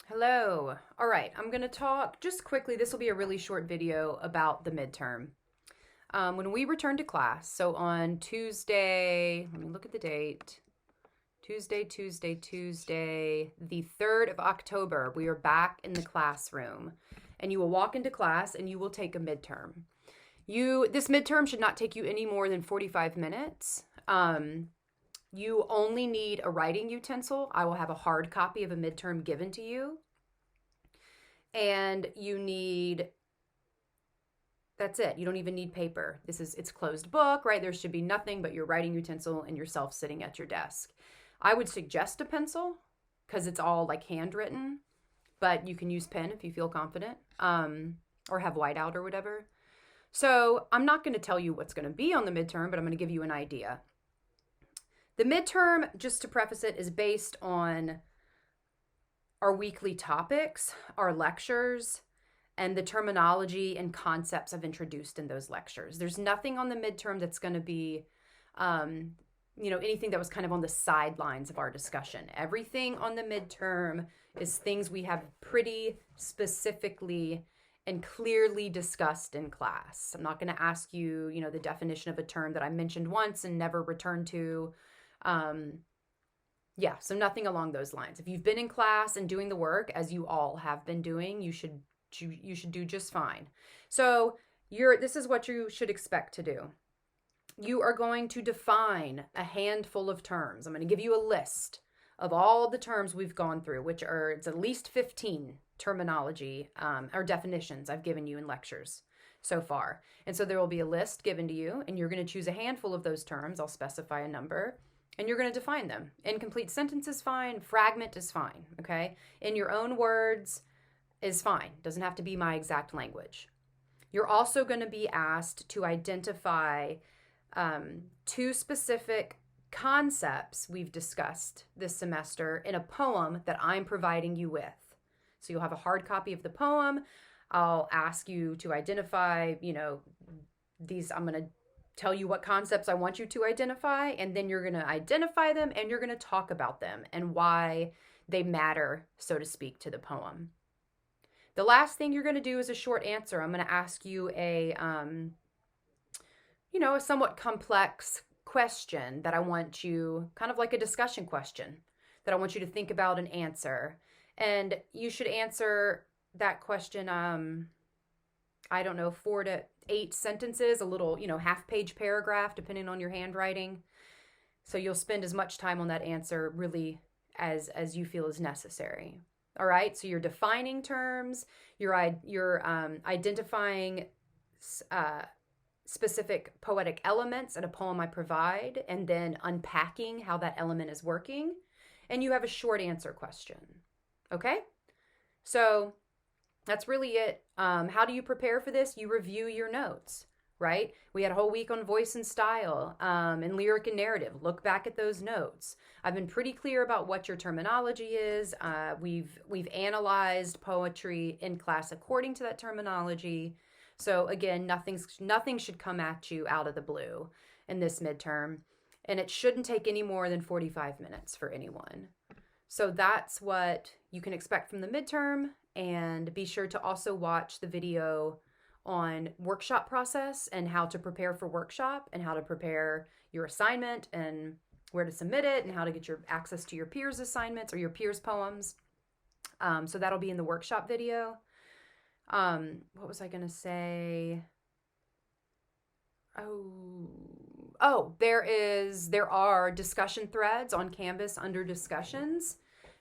Hello. All right, I'm going to talk just quickly. This will be a really short video about the midterm. When we return to class, so on Tuesday, let me look at the date. Tuesday, the 3rd of October, we are back in the classroom. And you will walk into class and you will take a midterm. This midterm should not take you any more than 45 minutes. You only need a writing utensil. I will have a hard copy of a midterm given to you. And that's it. You don't even need paper. It's closed book, right? There should be nothing but your writing utensil and yourself sitting at your desk. I would suggest a pencil because it's all like handwritten, but you can use pen if you feel confident, or have whiteout or whatever. So I'm not going to tell you what's going to be on the midterm, but I'm going to give you an idea. The midterm, just to preface it, is based on our weekly topics, our lectures, and the terminology and concepts I've introduced in those lectures. There's nothing on the midterm that's going to be, anything that was kind of on the sidelines of our discussion. Everything on the midterm is things we have pretty specifically and clearly discussed in class. I'm not going to ask you, the definition of a term that I mentioned once and never returned to. So nothing along those lines. If you've been in class and doing the work, as you all have been doing, you should do just fine. So this is what you should expect to do. You are going to define a handful of terms. I'm going to give you a list of all the terms we've gone through, it's at least 15 terminology or definitions I've given you in lectures so far. And so there will be a list given to you, and you're going to choose a handful of those terms. I'll specify a number. And you're going to define them. Incomplete sentence is fine. Fragment is fine, okay? In your own words is fine. Doesn't have to be my exact language. You're also going to be asked to identify 2 specific concepts we've discussed this semester in a poem that I'm providing you with. So you'll have a hard copy of the poem. I'll ask you to identify, these, I'm going to tell you what concepts I want you to identify, and then you're going to identify them and you're going to talk about them and why they matter, so to speak, to the poem. The last thing you're going to do is a short answer. I'm going to ask you a somewhat complex question that I want you, kind of like a discussion question, that I want you to think about and answer. And you should answer that question, 4 to 8 sentences, a little, half-page paragraph, depending on your handwriting. So you'll spend as much time on that answer really as you feel is necessary. All right, so you're defining terms, you're identifying specific poetic elements in a poem I provide, and then unpacking how that element is working, and you have a short answer question. Okay? So that's really it. How do you prepare for this? You review your notes, right? We had a whole week on voice and style, and lyric and narrative. Look back at those notes. I've been pretty clear about what your terminology is. We've analyzed poetry in class according to that terminology. So again, nothing should come at you out of the blue in this midterm, and it shouldn't take any more than 45 minutes for anyone. So that's what you can expect from the midterm. And be sure to also watch the video on workshop process and how to prepare for workshop and how to prepare your assignment and where to submit it and how to get your access to your peers' assignments or your peers' poems. So that'll be in the workshop video. What was I going to say? There are discussion threads on Canvas under discussions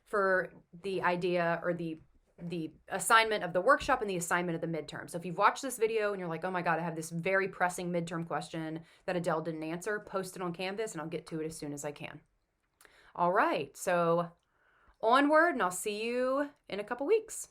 for the idea or the assignment of the workshop and the assignment of the midterm. So if you've watched this video and you're like, oh my God, I have this very pressing midterm question that Adele didn't answer, post it on Canvas and I'll get to it as soon as I can. All right, so onward, and I'll see you in a couple weeks.